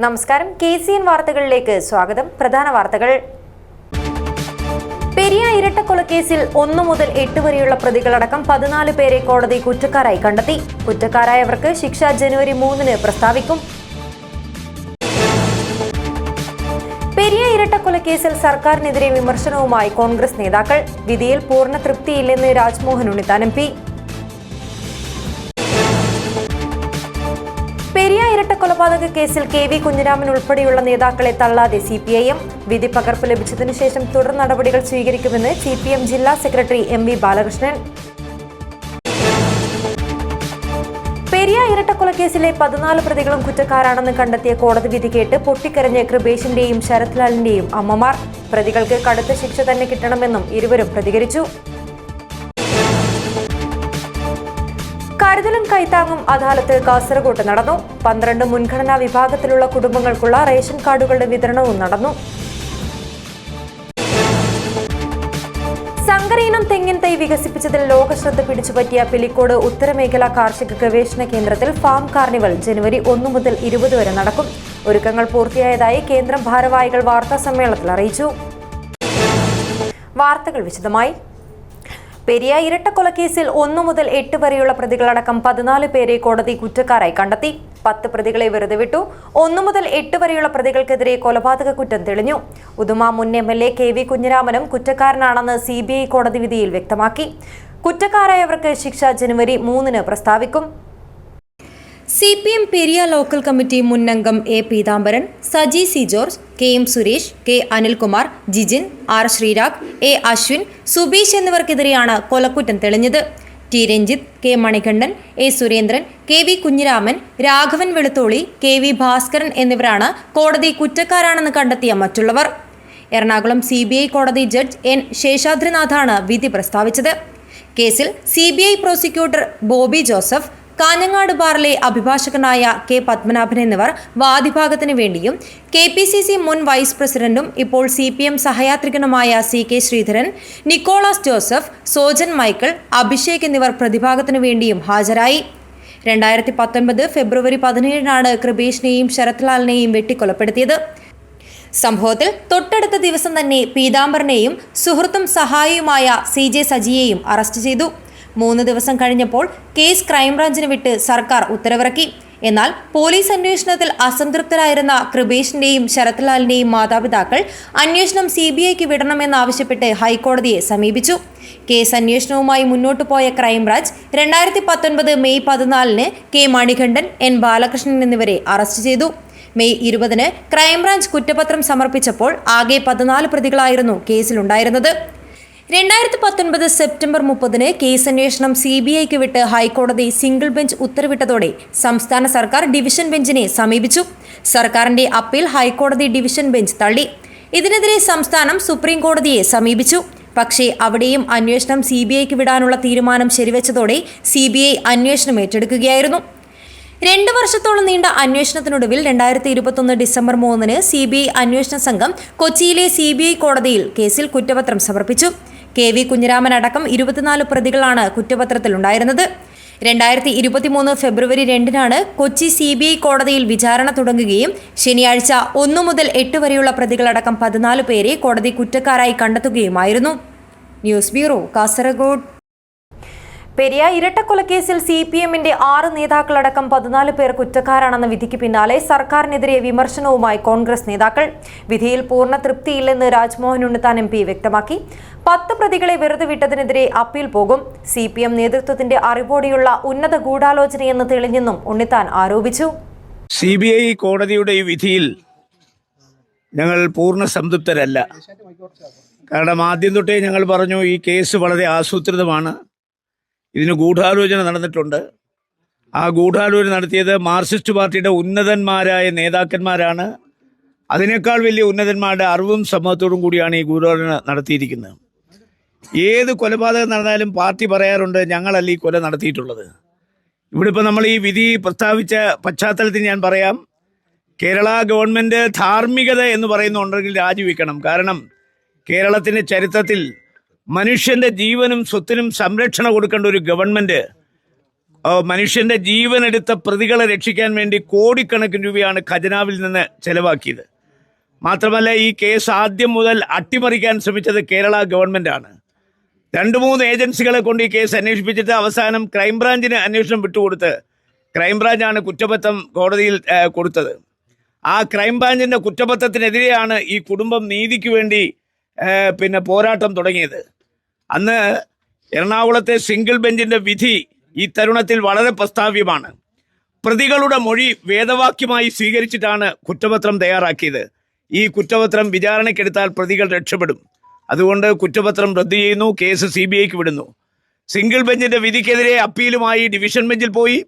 നമസ്കാരം. KCN വാർത്തകളിലേക്ക് സ്വാഗതം. പ്രധാന വാർത്തകൾ. പെരിയ ഇരട്ടക്കൊലക്കേസിൽ 1 മുതൽ 8 വരെയുള്ള പ്രതികളടക്കം 14 പേരെ കോടതി കുറ്റക്കാരായി കണ്ടെത്തി. കുറ്റക്കാരായവർക്ക് ശിക്ഷ ജനുവരി 3-ന് പ്രസ്താവിക്കും. പെരിയ ഇരട്ടക്കൊലക്കേസിൽ സർക്കാരിനെതിരെ വിമർശനവുമായി കോൺഗ്രസ് നേതാക്കൾ. വിധിയിൽ പൂർണ്ണ തൃപ്തിയില്ലെന്ന് രാജ്മോഹൻ ഉണ്ണിത്താൻ MP. പെരിയ ഇരട്ടക്കൊലപാതക കേസിൽ KV കുഞ്ഞിരാമൻ ഉൾപ്പെടെയുള്ള നേതാക്കളെ തള്ളാതെ CPIM. വിധി പകർപ്പ് ലഭിച്ചതിനു ശേഷം തുടർ നടപടികൾ സ്വീകരിക്കുമെന്ന് CPM ജില്ലാ സെക്രട്ടറി MV ബാലകൃഷ്ണൻ. പെരിയ ഇരട്ടക്കൊലക്കേസിലെ 14 പ്രതികളും കുറ്റക്കാരാണെന്ന് കണ്ടെത്തിയ കോടതി വിധി കേട്ട് പൊട്ടിക്കരഞ്ഞ് കൃപേഷിന്റെയും ശരത് ലാലിന്റെയും അമ്മമാർ. പ്രതികൾക്ക് കടുത്ത ശിക്ഷ തന്നെ കിട്ടണമെന്നും ഇരുവരും പ്രതികരിച്ചു. കരുതലും കൈത്താങ്ങും അദാലത്ത് കാസർഗോഡ് നടന്നു. 12 മുൻഗണനാ വിഭാഗത്തിലുള്ള കുടുംബങ്ങൾക്കുള്ള റേഷൻ കാർഡുകളുടെ വിതരണവും നടന്നു. സങ്കരയിനം തെങ്ങിൻ തൈ വികസിപ്പിച്ചതിൽ ലോകശ്രദ്ധ പിടിച്ചുപറ്റിയ പിലിക്കോട് ഉത്തരമേഖല കാർഷിക ഗവേഷണ കേന്ദ്രത്തിൽ ഫാം കാർണിവൽ ജനുവരി 1 മുതൽ 20 വരെ നടക്കും. ഒരുക്കങ്ങൾ പൂർത്തിയായതായി കേന്ദ്രം ഭാരവാഹികൾ വാർത്താ സമ്മേളനത്തിൽ അറിയിച്ചു. വാർത്തകൾ വിശദമായി. പെരിയ ഇരട്ടക്കൊലക്കേസിൽ 1 മുതൽ 8 വരെയുള്ള പ്രതികളടക്കം 14 പേരെ കോടതി കുറ്റക്കാരായി കണ്ടെത്തി. 10 പ്രതികളെ വെറുതെ വിട്ടു. 1 മുതൽ 8 വരെയുള്ള പ്രതികൾക്കെതിരെ കൊലപാതക കുറ്റം തെളിഞ്ഞു. ഉദുമ മുൻ MLA KV കുഞ്ഞിരാമനും കുറ്റക്കാരനാണെന്ന് CBI കോടതി വിധിയിൽ വ്യക്തമാക്കി. കുറ്റക്കാരായവർക്ക് ശിക്ഷ ജനുവരി 3-ന് പ്രസ്താവിക്കും. CPM പെരിയ ലോക്കൽ കമ്മിറ്റി മുൻ അംഗം A Peethambaran, Saji C George, KM Suresh, K Anilkumar, Jijin, R Sreerag, A Ashwin, Subeesh എന്നിവർക്കെതിരെയാണ് കൊലക്കുറ്റം തെളിഞ്ഞത്. T Ranjith, K Manikandan, A Surendran, KV Kunhiraman, Raghavan Velutholi, KV Bhaskaran എന്നിവരാണ് കോടതി കുറ്റക്കാരാണെന്ന് കണ്ടെത്തിയ മറ്റുള്ളവർ. എറണാകുളം CBI കോടതി ജഡ്ജ് N ശേഷാദ്രിനാഥാണ് വിധി പ്രസ്താവിച്ചത്. കേസിൽ CBI prosecutor Bobby Joseph, Kanhangad ബാറിലെ അഭിഭാഷകനായ K പത്മനാഭൻ എന്നിവർ വാദിഭാഗത്തിന് വേണ്ടിയും KPCC മുൻ വൈസ് പ്രസിഡന്റും ഇപ്പോൾ CPM സഹയാത്രികനുമായ CK Sreedharan, Nicholas Joseph, Sojan Michael, Abhishek എന്നിവർ പ്രതിഭാഗത്തിനു വേണ്ടിയും ഹാജരായി. 2019 ഫെബ്രുവരി 17-നാണ് കൃപേഷിനെയും ശരത് ലാലിനെയും വെട്ടിക്കൊലപ്പെടുത്തിയത്. സംഭവത്തിൽ തൊട്ടടുത്ത ദിവസം തന്നെ പീതാംബരനെയും സുഹൃത്തും സഹായിയുമായ CJ സജിയെയും അറസ്റ്റ് ചെയ്തു. 3 ദിവസം കഴിഞ്ഞപ്പോൾ കേസ് ക്രൈംബ്രാഞ്ചിന് വിട്ട് സർക്കാർ ഉത്തരവിറക്കി. എന്നാൽ പോലീസ് അന്വേഷണത്തിൽ അസംതൃപ്തരായിരുന്ന കൃപേഷിന്റെയും ശരത് ലാലിന്റെയും മാതാപിതാക്കൾ അന്വേഷണം CBIക്ക് വിടണമെന്നാവശ്യപ്പെട്ട് ഹൈക്കോടതിയെ സമീപിച്ചു. കേസ് അന്വേഷണവുമായി മുന്നോട്ടു പോയ ക്രൈംബ്രാഞ്ച് 2019 മെയ് 14-ന് K മണികണ്ഠൻ, N ബാലകൃഷ്ണൻ എന്നിവരെ അറസ്റ്റ് ചെയ്തു. മെയ് 20-ന് ക്രൈംബ്രാഞ്ച് കുറ്റപത്രം സമർപ്പിച്ചപ്പോൾ ആകെ 14 പ്രതികളായിരുന്നു കേസിലുണ്ടായിരുന്നത്. 2019 സെപ്റ്റംബർ 30-ന് കേസ് അന്വേഷണം CBIക്ക് വിട്ട് ഹൈക്കോടതി സിംഗിൾ ബെഞ്ച് ഉത്തരവിട്ടതോടെ സംസ്ഥാന സർക്കാർ ഡിവിഷൻ ബെഞ്ചിനെ സമീപിച്ചു. സർക്കാരിന്റെ അപ്പീൽ ഹൈക്കോടതി ഡിവിഷൻ ബെഞ്ച് തള്ളി. ഇതിനെതിരെ സംസ്ഥാനം സുപ്രീം കോടതിയെ സമീപിച്ചു. പക്ഷേ അവിടെയും അന്വേഷണം CBIക്ക് വിടാനുള്ള തീരുമാനം ശരിവെച്ചതോടെ CBI അന്വേഷണം ഏറ്റെടുക്കുകയായിരുന്നു. 2 വർഷത്തോളം നീണ്ട അന്വേഷണത്തിനൊടുവിൽ 2021 ഡിസംബർ 3-ന് CBI അന്വേഷണ സംഘം കൊച്ചിയിലെ CBI കോടതിയിൽ കേസിൽ കുറ്റപത്രം സമർപ്പിച്ചു. KV കുഞ്ഞിരാമൻ അടക്കം 24 പ്രതികളാണ് കുറ്റപത്രത്തിലുണ്ടായിരുന്നത്. 2023 ഫെബ്രുവരി 2-നാണ് കൊച്ചി CBI കോടതിയിൽ വിചാരണ തുടങ്ങുകയും ശനിയാഴ്ച 1 മുതൽ 8 വരെയുള്ള പ്രതികളടക്കം 14 പേരെ കോടതി കുറ്റക്കാരായി കണ്ടെത്തുകയുമായിരുന്നു. News bureau, Kasaragod. പെരിയ ഇരട്ടക്കൊലക്കേസിൽ CPMന്റെ 6 നേതാക്കളടക്കം 14 പേർ കുറ്റക്കാരാണെന്ന വിധിക്ക് പിന്നാലെ സർക്കാരിനെതിരെ വിമർശനവുമായി കോൺഗ്രസ് നേതാക്കൾ. വിധിയിൽ പൂർണ്ണ തൃപ്തിയില്ലെന്ന് രാജ്മോഹൻ ഉണ്ണിത്താൻ MP വ്യക്തമാക്കി. 10 പ്രതികളെ വെറുതെ വിട്ടതിനെതിരെ അപ്പീൽ പോകും. CPM നേതൃത്വത്തിന്റെ അറിവോടെയുള്ള ഉന്നത ഗൂഢാലോചനയെന്ന് തെളിഞ്ഞെന്നും ഉണ്ണിത്താൻ ആരോപിച്ചു. CBI കോടതിയുടെ ഈ വിധിയിൽ ഞങ്ങൾ പൂർണ്ണ സംതൃപ്തരല്ല. കാരണം ആദ്യം തൊട്ടേ ഞങ്ങൾ പറഞ്ഞു ഈ കേസ് വളരെ ആസൂത്രിതമാണ്, ഇതിന് ഗൂഢാലോചന നടന്നിട്ടുണ്ട്. ആ ഗൂഢാലോചന നടത്തിയത് മാർക്സിസ്റ്റ് പാർട്ടിയുടെ ഉന്നതന്മാരായ നേതാക്കന്മാരാണ്. അതിനേക്കാൾ വലിയ ഉന്നതന്മാരുടെ അറിവും സമ്മതത്തോടും കൂടിയാണ് ഈ ഗൂഢാലോചന നടത്തിയിരിക്കുന്നത്. ഏത് കൊലപാതകം നടന്നാലും പാർട്ടി പറയാറുണ്ട് ഞങ്ങളല്ല ഈ കൊല നടത്തിയിട്ടുള്ളത്. ഇവിടെ ഇപ്പോൾ നമ്മൾ ഈ വിധി പ്രസ്താവിച്ച പശ്ചാത്തലത്തിൽ ഞാൻ പറയാം, കേരള ഗവൺമെൻറ് ധാർമ്മികത എന്ന് പറയുന്നുണ്ടെങ്കിൽ രാജിവെക്കണം. കാരണം കേരളത്തിൻ്റെ ചരിത്രത്തിൽ മനുഷ്യൻ്റെ ജീവനും സ്വത്തിനും സംരക്ഷണം കൊടുക്കേണ്ട ഒരു ഗവൺമെൻറ് മനുഷ്യന്റെ ജീവനെടുത്ത പ്രതികളെ രക്ഷിക്കാൻ വേണ്ടി കോടിക്കണക്കിന് രൂപയാണ് ഖജനാവിൽ നിന്ന് ചെലവാക്കിയത്. മാത്രമല്ല, ഈ കേസ് ആദ്യം മുതൽ അട്ടിമറിക്കാൻ ശ്രമിച്ചത് കേരള ഗവൺമെൻറ്റാണ്. 2-3 ഏജൻസികളെ കൊണ്ട് ഈ കേസ് അന്വേഷിപ്പിച്ചിട്ട് അവസാനം ക്രൈംബ്രാഞ്ചിന് അന്വേഷണം വിട്ടുകൊടുത്ത് ക്രൈംബ്രാഞ്ചാണ് കുറ്റപത്രം കോടതിയിൽ കൊടുത്തത്. ആ ക്രൈംബ്രാഞ്ചിൻ്റെ കുറ്റപത്രത്തിനെതിരെയാണ് ഈ കുടുംബം നീതിക്ക് വേണ്ടി പോരാട്ടം തുടങ്ങിയത്. അന്ന് എറണാകുളത്തെ സിംഗിൾ ബെഞ്ചിൻ്റെ വിധി ഈ തരുണത്തിൽ വളരെ പ്രസ്താവ്യമാണ്. പ്രതികളുടെ മൊഴി വേദവാക്യമായി സ്വീകരിച്ചിട്ടാണ് കുറ്റപത്രം തയ്യാറാക്കിയത്. ഈ കുറ്റപത്രം വിചാരണയ്ക്കെടുത്താൽ പ്രതികൾ രക്ഷപ്പെടും. അതുകൊണ്ട് കുറ്റപത്രം റദ്ദു ചെയ്യുന്നു, കേസ് CBIക്ക് വിടുന്നു. സിംഗിൾ ബെഞ്ചിൻ്റെ വിധിക്കെതിരെ അപ്പീലുമായി ഡിവിഷൻ ബെഞ്ചിൽ പോയി.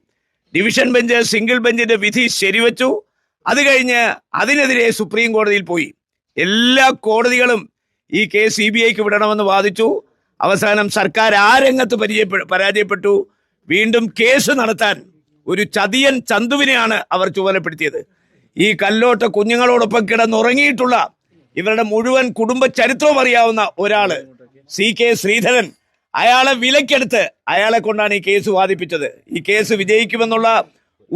ഡിവിഷൻ ബെഞ്ച് സിംഗിൾ ബെഞ്ചിൻ്റെ വിധി ശരിവെച്ചു. അത് കഴിഞ്ഞ് അതിനെതിരെ സുപ്രീം കോടതിയിൽ പോയി. എല്ലാ കോടതികളും ഈ കേസ് CBIക്ക് വിടണമെന്ന് വാദിച്ചു. അവസാനം സർക്കാർ ആ രംഗത്ത് പരാജയപ്പെട്ടു. വീണ്ടും കേസ് നടത്താൻ ഒരു ചതിയൻ ചന്തുവിനെയാണ് അവർ ചുമതലപ്പെടുത്തിയത്. ഈ കല്ലോട്ട കുഞ്ഞുങ്ങളോടൊപ്പം കിടന്നുറങ്ങിയിട്ടുള്ള ഇവരുടെ മുഴുവൻ കുടുംബ ചരിത്രവും അറിയാവുന്ന ഒരാള് CK ശ്രീധരൻ, അയാളെ വിലക്കെടുത്ത് അയാളെ കൊണ്ടാണ് ഈ കേസ് വാദിപ്പിച്ചത്. ഈ കേസ് വിജയിക്കുമെന്നുള്ള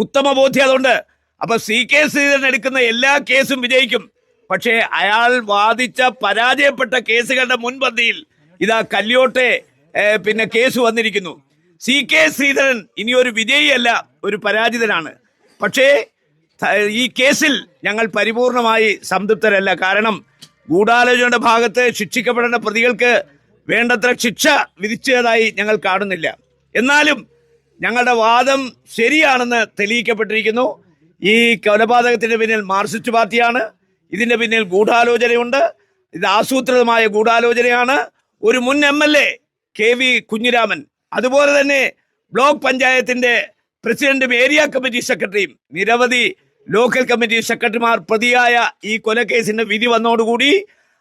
ഉത്തമ ബോധ്യം അതുണ്ട്. അപ്പൊ CK ശ്രീധരൻ എടുക്കുന്ന എല്ലാ കേസും വിജയിക്കും. പക്ഷേ അയാൾ വാദിച്ച പരാജയപ്പെട്ട കേസുകളുടെ മുൻപന്തിയിൽ ഇതാ കല്യോട്ടെ കേസ് വന്നിരിക്കുന്നു. CK ശ്രീധരൻ ഇനി ഒരു വിജയിയല്ല, ഒരു പരാജിതനാണ്. പക്ഷേ ഈ കേസിൽ ഞങ്ങൾ പരിപൂർണമായി സംതൃപ്തരല്ല. കാരണം ഗൂഢാലോചനയുടെ ഭാഗത്ത് ശിക്ഷിക്കപ്പെടേണ്ട പ്രതികൾക്ക് വേണ്ടത്ര ശിക്ഷ വിധിച്ചതായി ഞങ്ങൾ കാണുന്നില്ല. എന്നാലും ഞങ്ങളുടെ വാദം ശരിയാണെന്ന് തെളിയിക്കപ്പെട്ടിരിക്കുന്നു. ഈ കൊലപാതകത്തിന് പിന്നിൽ മാർക്സിസ്റ്റ് പാർട്ടിയാണ്. ഇതിന്റെ പിന്നിൽ ഗൂഢാലോചനയുണ്ട്. ഇത് ആസൂത്രിതമായ ഗൂഢാലോചനയാണ്. ഒരു മുൻ MLA KV കുഞ്ഞിരാമൻ, അതുപോലെ തന്നെ ബ്ലോക്ക് പഞ്ചായത്തിന്റെ പ്രസിഡന്റും ഏരിയ കമ്മിറ്റി സെക്രട്ടറിയും നിരവധി ലോക്കൽ കമ്മിറ്റി സെക്രട്ടറിമാർ പ്രതിയായ ഈ കൊലക്കേസിന്റെ വിധി വന്നതോടുകൂടി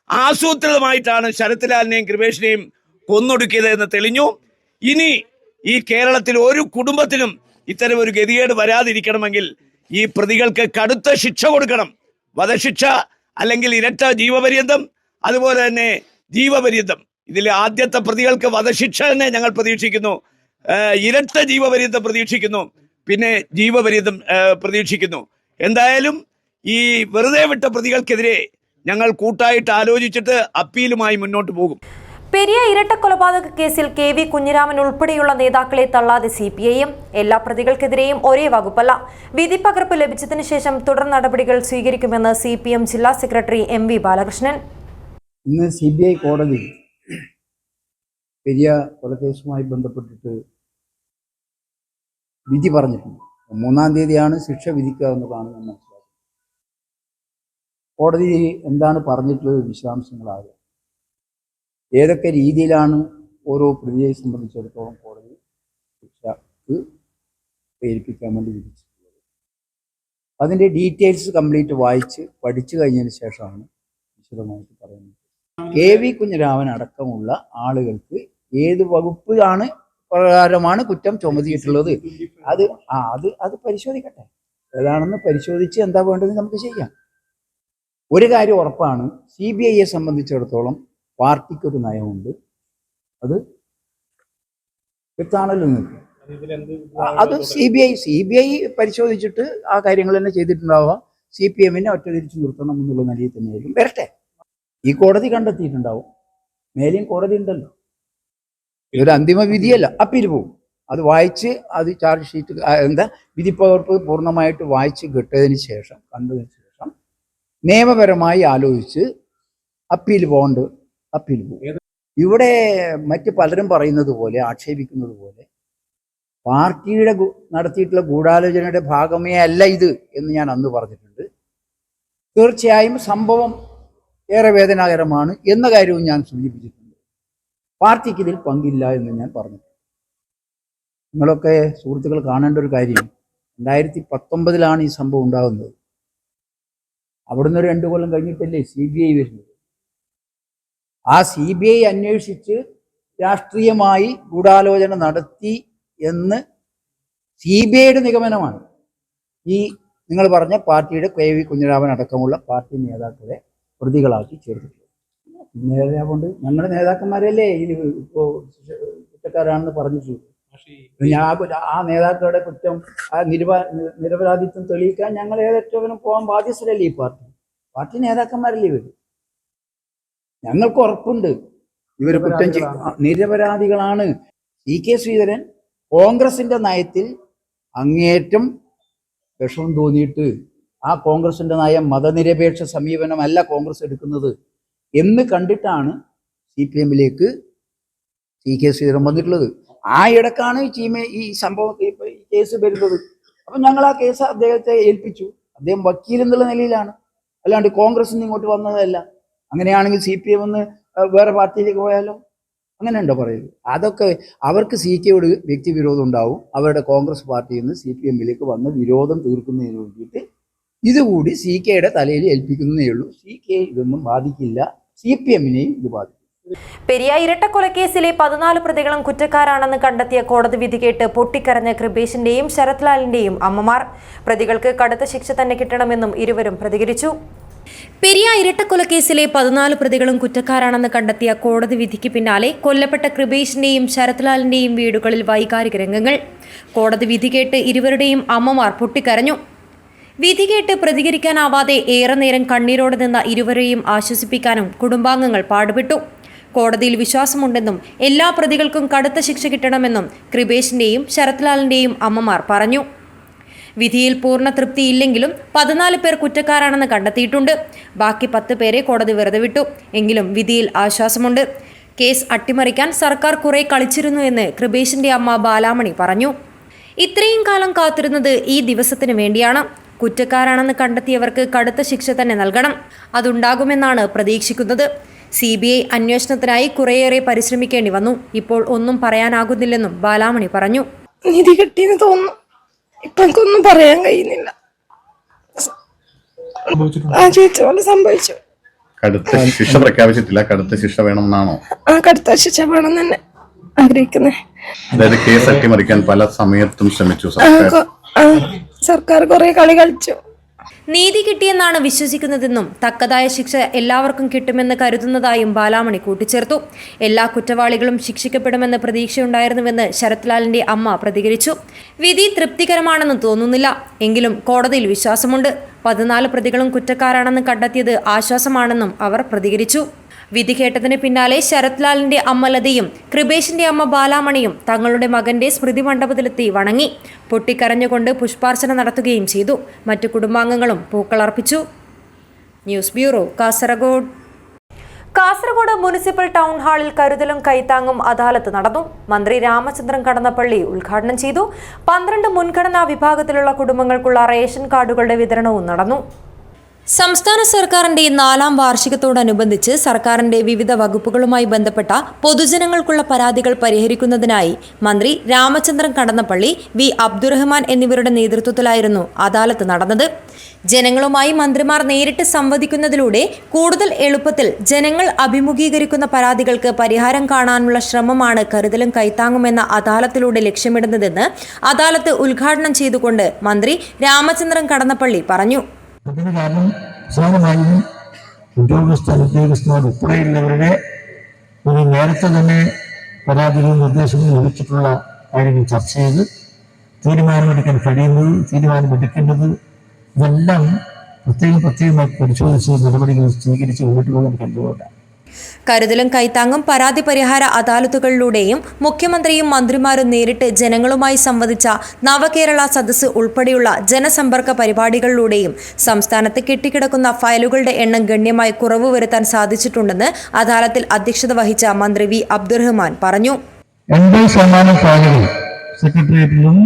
ആസൂത്രിതമായിട്ടാണ് ശരത്ലാലിനെയും കൃപേഷിനെയും കൊന്നൊടുക്കിയത് എന്ന് തെളിഞ്ഞു. ഇനി ഈ കേരളത്തിൽ ഒരു കുടുംബത്തിനും ഇത്തരം ഒരു ഗതികേട് വരാതിരിക്കണമെങ്കിൽ ഈ പ്രതികൾക്ക് കടുത്ത ശിക്ഷ കൊടുക്കണം. വധശിക്ഷ അല്ലെങ്കിൽ ഇരട്ട ജീവപര്യന്തം, അതുപോലെ തന്നെ ജീവപര്യന്തം. ഇതിലെ ആദ്യത്തെ പ്രതികൾക്ക് വധശിക്ഷ തന്നെ ഞങ്ങൾ പ്രതീക്ഷിക്കുന്നു. ഇരട്ട ജീവപര്യന്തം പ്രതീക്ഷിക്കുന്നു. പിന്നെ ജീവപര്യന്തം പ്രതീക്ഷിക്കുന്നു. എന്തായാലും ഈ വെറുതെ വിട്ട പ്രതികൾക്കെതിരെ ഞങ്ങൾ കൂട്ടായിട്ട് ആലോചിച്ചിട്ട് അപ്പീലുമായി മുന്നോട്ട് പോകും. പെരിയ ഇരട്ടക്കൊലപാതക കേസിൽ KV കുഞ്ഞിരാമൻ ഉൾപ്പെടെയുള്ള നേതാക്കളെ തള്ളാതെ CPIM. എല്ലാ പ്രതികൾക്കെതിരെയും ഒരേ വകുപ്പല്ല. വിധിപ്പകർപ്പ് ലഭിച്ചതിനു ശേഷം തുടർ നടപടികൾ സ്വീകരിക്കുമെന്ന് CPM ജില്ലാ സെക്രട്ടറി MV ബാലകൃഷ്ണൻ. ഇന്ന് CBI കോടതി പെരിയ കൊലക്കേസുമായി ബന്ധപ്പെട്ടിട്ട് വിധി പറഞ്ഞിട്ടുണ്ട്. 3-ാം തീയതിയാണ് ശിക്ഷ വിധിക്കുക എന്നതാണ് ഞാൻ മനസ്സിലാക്കുന്നത്. കോടതി എന്താണ് പറഞ്ഞിട്ടുള്ളത് വിശദാംശങ്ങളാകുക, ഏതൊക്കെ രീതിയിലാണ് ഓരോ പ്രതിയെ സംബന്ധിച്ചിടത്തോളം കോടതി ശിക്ഷക്ക് പ്രേരിപ്പിക്കാൻ വേണ്ടി വിധിച്ചിട്ടുള്ളത്, അതിൻ്റെ ഡീറ്റെയിൽസ് കംപ്ലീറ്റ് വായിച്ച് പഠിച്ചു കഴിഞ്ഞതിന് ശേഷമാണ് വിശദമായിട്ട് പറയുന്നത്. KV കുഞ്ഞിരാമൻ അടക്കമുള്ള ആളുകൾക്ക് ഏത് വകുപ്പിലാണ് പ്രകാരമാണ് കുറ്റം ചുമത്തിയിട്ടുള്ളത് അത് പരിശോധിക്കട്ടെ. ഏതാണെന്ന് പരിശോധിച്ച് എന്താ വേണ്ടതെന്ന് നമുക്ക് ചെയ്യാം. ഒരു കാര്യം ഉറപ്പാണ്, CBIയെ സംബന്ധിച്ചിടത്തോളം പാർട്ടിക്കൊരു നയമുണ്ട്. അത് വ്യക്തമാണല്ലോ നിങ്ങൾക്ക്. അത് CBI പരിശോധിച്ചിട്ട് ആ കാര്യങ്ങൾ തന്നെ ചെയ്തിട്ടുണ്ടാവുക. CPMനെ ഒറ്റ തിരിച്ചു നിർത്തണം എന്നുള്ള നിലയിൽ തന്നെയായിരിക്കും. വരട്ടെ, ഈ കോടതി കണ്ടെത്തിയിട്ടുണ്ടാവും. മേലെയും കോടതി ഉണ്ടല്ലോ. ഇതൊരു അന്തിമ വിധിയല്ല, അപ്പീൽ പോകും. അത് വായിച്ച് അത് ചാർജ് ഷീറ്റ് വിധിപ്പകർപ്പ് പൂർണ്ണമായിട്ട് വായിച്ച് കണ്ടതിന് ശേഷം നിയമപരമായി ആലോചിച്ച് അപ്പീൽ പോകും. ഇവിടെ മറ്റ് പലരും പറയുന്നത് പോലെ, ആക്ഷേപിക്കുന്നത് പോലെ പാർട്ടിയുടെ നടത്തിയിട്ടുള്ള ഗൂഢാലോചനയുടെ ഭാഗമേ അല്ല ഇത് എന്ന് ഞാൻ അന്ന് പറഞ്ഞിട്ടുണ്ട്. തീർച്ചയായും സംഭവം ഏറെ വേദനാകരമാണ് എന്ന കാര്യവും ഞാൻ സൂചിപ്പിച്ചിട്ടുണ്ട്. പാർട്ടിക്ക് ഇതിൽ പങ്കില്ല എന്ന് ഞാൻ പറഞ്ഞു. നിങ്ങളൊക്കെ സുഹൃത്തുക്കൾ കാണേണ്ട ഒരു കാര്യം, 2019 ഈ സംഭവം ഉണ്ടാകുന്നത്. അവിടുന്ന് ഒരു 2 കൊല്ലം കഴിഞ്ഞിട്ടല്ലേ CBI വരുന്നത്. ആ CBI അന്വേഷിച്ച് രാഷ്ട്രീയമായി ഗൂഢാലോചന നടത്തി എന്ന് CBIയുടെ നിഗമനമാണ് ഈ നിങ്ങൾ പറഞ്ഞ പാർട്ടിയുടെ KV കുഞ്ഞിരാമൻ അടക്കമുള്ള പാർട്ടി നേതാക്കളെ പ്രതികളാക്കി ചേർത്തിട്ടുള്ളത്. നേതാവുണ്ട് ഞങ്ങളുടെ നേതാക്കന്മാരല്ലേ ഇതിൽ ഇപ്പോൾ കുറ്റക്കാരാണെന്ന് പറഞ്ഞിട്ടുള്ളത്. ആ നേതാക്കളുടെ കുറ്റം, ആ നിരപരാധിത്വം തെളിയിക്കാൻ ഞങ്ങൾ ഏതൊറ്റവനും പോകാൻ ബാധ്യസ്ഥരല്ലേ ഈ പാർട്ടി നേതാക്കന്മാരല്ലേ ഇവർ. ഞങ്ങൾക്ക് ഉറപ്പുണ്ട് ഇവർ കുറ്റം നിരപരാധികളാണ്. CK ശ്രീധരൻ കോൺഗ്രസിന്റെ നയത്തിൽ അങ്ങേയറ്റം വിഷമം തോന്നിയിട്ട് ആ കോൺഗ്രസിന്റെ നയം മതനിരപേക്ഷ സമീപനമല്ല കോൺഗ്രസ് എടുക്കുന്നത് എന്ന് കണ്ടിട്ടാണ് CPM-ലേക്ക് CK ശ്രീധരൻ വന്നിട്ടുള്ളത്. ആ ഇടക്കാണ് ഈ സംഭവം ഈ കേസ് വരുന്നത്. അപ്പം ഞങ്ങൾ ആ കേസ് അദ്ദേഹത്തെ ഏൽപ്പിച്ചു. അദ്ദേഹം വക്കീൽ എന്നുള്ള നിലയിലാണ്, അല്ലാണ്ട് കോൺഗ്രസിൽ നിന്ന് ഇങ്ങോട്ട് വന്നതല്ല. അങ്ങനെയാണെങ്കിൽ CPM ഒന്ന് വേറെ പാർട്ടിയിലേക്ക് പോയാലോ? അങ്ങനെ ഉണ്ടോ പറയുന്നത്? അതൊക്കെ അവർക്ക് CKയോട് വ്യക്തിവിരോധം ഉണ്ടാവും. അവരുടെ കോൺഗ്രസ് പാർട്ടിയിൽ നിന്ന് CPM-ലേക്ക് വന്ന് വിരോധം തീർക്കുന്നതിന് വേണ്ടിയിട്ട് ഇതുകൂടി CKയുടെ തലയിൽ ഏൽപ്പിക്കുന്നതേ ഉള്ളൂ. CK ഇതൊന്നും ബാധിക്കില്ല, CPM-നെയും ഇത് ബാധിക്കും. പെരിയ ഇരട്ടക്കൊലക്കേസിലെ 14 പ്രതികളും കുറ്റക്കാരാണെന്ന് കണ്ടെത്തിയ കോടതി വിധി കേട്ട് പൊട്ടിക്കരഞ്ഞ കൃപേഷിന്റെയും ശരത് ലാലിന്റെയും അമ്മമാർ. പ്രതികൾക്ക് കടുത്ത ശിക്ഷ തന്നെ കിട്ടണമെന്നും ഇരുവരും പ്രതികരിച്ചു. പെരിയ ഇരട്ടക്കൊലക്കേസിലെ 14 പ്രതികളും കുറ്റക്കാരാണെന്ന് കണ്ടെത്തിയ കോടതി വിധിക്ക് പിന്നാലെ കൊല്ലപ്പെട്ട കൃപേഷിന്റെയും ശരത് ലാലിന്റെയും വീടുകളിൽ വൈകാരിക രംഗങ്ങൾ. കോടതി വിധി കേട്ട് ഇരുവരുടെയും അമ്മമാർ പൊട്ടിക്കരഞ്ഞു. വിധി കേട്ട് പ്രതികരിക്കാനാവാതെ ഏറെ നേരം കണ്ണീരോടെ നിന്ന ഇരുവരെയും ആശ്വസിപ്പിക്കാനും കുടുംബാംഗങ്ങൾ പാടുപെട്ടു. കോടതിയിൽ വിശ്വാസമുണ്ടെന്നും എല്ലാ പ്രതികൾക്കും കടുത്ത ശിക്ഷ കിട്ടണമെന്നും കൃപേഷിന്റെയും ശരത് ലാലിന്റെയും അമ്മമാർ പറഞ്ഞു. വിധിയിൽ പൂർണ്ണ തൃപ്തിയില്ലെങ്കിലും 14 പേർ കുറ്റക്കാരാണെന്ന് കണ്ടെത്തിയിട്ടുണ്ട്. ബാക്കി 10 പേരെ കോടതി വെറുതെ വിട്ടു. എങ്കിലും വിധിയിൽ ആശ്വാസമുണ്ട്. കേസ് അട്ടിമറിക്കാൻ സർക്കാർ കുറെ കളിച്ചിരുന്നു എന്ന് കൃപേഷിന്റെ അമ്മ ബാലാമണി പറഞ്ഞു. ഇത്രയും കാലം കാത്തിരുന്നത് ഈ ദിവസത്തിന് വേണ്ടിയാണ്. കുറ്റക്കാരാണെന്ന് കണ്ടെത്തിയവർക്ക് കടുത്ത ശിക്ഷ തന്നെ നൽകണം. അതുണ്ടാകുമെന്നാണ് പ്രതീക്ഷിക്കുന്നത്. CBI അന്വേഷണത്തിനായി കുറേയേറെ പരിശ്രമിക്കേണ്ടി വന്നു. ഇപ്പോൾ ഒന്നും പറയാനാകുന്നില്ലെന്നും ബാലാമണി പറഞ്ഞു. നീതി കിട്ടിയെന്ന് തോന്നുന്നു. ഇപ്പൊ എനിക്കൊന്നും പറയാൻ കഴിയുന്നില്ല. ആ ചോദിച്ച പോലെ സംഭവിച്ചു. കടുത്ത ശിക്ഷ പ്രഖ്യാപിച്ചിട്ടില്ല, കടുത്ത ശിക്ഷ വേണമെന്നാണോ? കടുത്ത ശിക്ഷ വേണം തന്നെ ആഗ്രഹിക്കുന്നത്. അതായത് കേസ് അട്ടിമറിക്കാൻ പല സമയത്തും ശ്രമിച്ചു സർക്കാർ കുറെ കളി കളിച്ചു. നീതി കിട്ടിയെന്നാണ് വിശ്വസിക്കുന്നതെന്നും തക്കതായ ശിക്ഷ എല്ലാവർക്കും കിട്ടുമെന്ന് കരുതുന്നതായും ബാലാമണി കൂട്ടിച്ചേർത്തു. എല്ലാ കുറ്റവാളികളും ശിക്ഷിക്കപ്പെടുമെന്ന് പ്രതീക്ഷയുണ്ടായിരുന്നുവെന്ന് ശരത് ലാലിന്റെ അമ്മ പ്രതികരിച്ചു. വിധി തൃപ്തികരമാണെന്ന് തോന്നുന്നില്ല, എങ്കിലും കോടതിയിൽ വിശ്വാസമുണ്ട്. 14 പ്രതികളും കുറ്റക്കാരാണെന്ന് കണ്ടെത്തിയത് ആശ്വാസമാണെന്നും അവർ പ്രതികരിച്ചു. വിധി കേട്ടതിന് പിന്നാലെ ശരത് ലാലിന്റെ അമ്മ ലതയും കൃപേഷിന്റെ അമ്മ ബാലാമണിയും തങ്ങളുടെ മകന്റെ സ്മൃതി മണ്ഡപത്തിലെത്തി വണങ്ങി. പൊട്ടിക്കരഞ്ഞുകൊണ്ട് പുഷ്പാർച്ചന നടത്തുകയും ചെയ്തു. മറ്റു കുടുംബാംഗങ്ങളും പൂക്കളർപ്പിച്ചു. News bureau, Kasaragod. Kasaragod municipal town ഹാളിൽ കരുതലും കൈത്താങ്ങും അദാലത്ത് നടന്നു. മന്ത്രി രാമചന്ദ്രൻ കടന്നപ്പള്ളി ഉദ്ഘാടനം ചെയ്തു. 12 മുൻഗണനാ വിഭാഗത്തിലുള്ള കുടുംബങ്ങൾക്കുള്ള റേഷൻ കാർഡുകളുടെ വിതരണവും നടന്നു. സംസ്ഥാന സർക്കാരിന്റെ 4ാം വാർഷികത്തോടനുബന്ധിച്ച് സർക്കാരിന്റെ വിവിധ വകുപ്പുകളുമായി ബന്ധപ്പെട്ട പൊതുജനങ്ങൾക്കുള്ള പരാതികൾ പരിഹരിക്കുന്നതിനായി മന്ത്രി രാമചന്ദ്രൻ കടന്നപ്പള്ളി, വി അബ്ദുറഹ്മാൻ എന്നിവരുടെ നേതൃത്വത്തിലായിരുന്നു അദാലത്ത് നടന്നത്. ജനങ്ങളുമായി മന്ത്രിമാർ നേരിട്ട് സംവദിക്കുന്നതിലൂടെ കൂടുതൽ എളുപ്പത്തിൽ ജനങ്ങൾ അഭിമുഖീകരിക്കുന്ന പരാതികൾക്ക് പരിഹാരം കാണാനുള്ള ശ്രമമാണ് കരുതലും കൈത്താങ്ങുമെന്ന അദാലത്തിലൂടെ ലക്ഷ്യമിടുന്നതെന്ന് അദാലത്ത് ഉദ്ഘാടനം ചെയ്തുകൊണ്ട് മന്ത്രി രാമചന്ദ്രൻ കടന്നപ്പള്ളി പറഞ്ഞു. അതിന് കാരണം പ്രധാനമായും ഉദ്യോഗസ്ഥർ ഉൾപ്പെടെയുള്ളവരുടെ ഒരു നേരത്തെ തന്നെ പരാതികളും നിർദ്ദേശങ്ങളും ലഭിച്ചിട്ടുള്ള കാര്യങ്ങൾ ചർച്ച ചെയ്ത് തീരുമാനമെടുക്കാൻ കഴിയുന്നത്, തീരുമാനമെടുക്കേണ്ടത്, ഇതെല്ലാം പ്രത്യേകമായി പരിശോധിച്ച് നടപടികൾ സ്വീകരിച്ച് മുന്നോട്ട് പോകാൻ കഴിയുന്നതാണ്. കരുതലും കൈത്താങ്ങും പരാതി പരിഹാര അദാലത്തുകളിലൂടെയും മുഖ്യമന്ത്രിയും മന്ത്രിമാരും നേരിട്ട് ജനങ്ങളുമായി സംവദിച്ച നവകേരള സദസ്സ് ഉൾപ്പെടെയുള്ള ജനസമ്പർക്ക പരിപാടികളിലൂടെയും സംസ്ഥാനത്ത് കെട്ടിക്കിടക്കുന്ന ഫയലുകളുടെ എണ്ണം ഗണ്യമായി കുറവ് വരുത്താൻ സാധിച്ചിട്ടുണ്ടെന്ന് അദാലത്തിൽ അധ്യക്ഷത വഹിച്ച മന്ത്രി വി അബ്ദുറഹ്മാൻ പറഞ്ഞു. 80% ഫയലുകൾ സെക്രട്ടേറിയറ്റിലും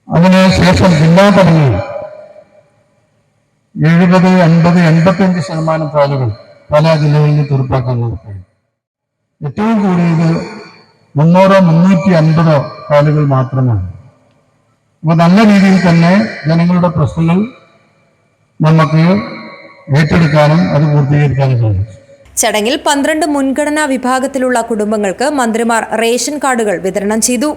അതിനുശേഷം ജില്ലാ തലങ്ങളിൽ 70, 80, 85% ഫയലുകൾ പല ജില്ലകളിലും തീർപ്പാക്കാൻ നോക്കുകയാണ്. ഏറ്റവും കൂടിയത് 300-350 ഫയലുകൾ മാത്രമാണ്. അപ്പോൾ നല്ല രീതിയിൽ തന്നെ ജനങ്ങളുടെ പ്രശ്നങ്ങൾ നമുക്ക് ഏറ്റെടുക്കാനും അത് പൂർത്തീകരിക്കാനും സാധിച്ചു. ചടങ്ങിൽ 12 മുൻഗണനാ വിഭാഗത്തിലുള്ള കുടുംബങ്ങൾക്ക് മന്ത്രിമാർ റേഷൻ കാർഡുകൾ വിതരണം ചെയ്തു.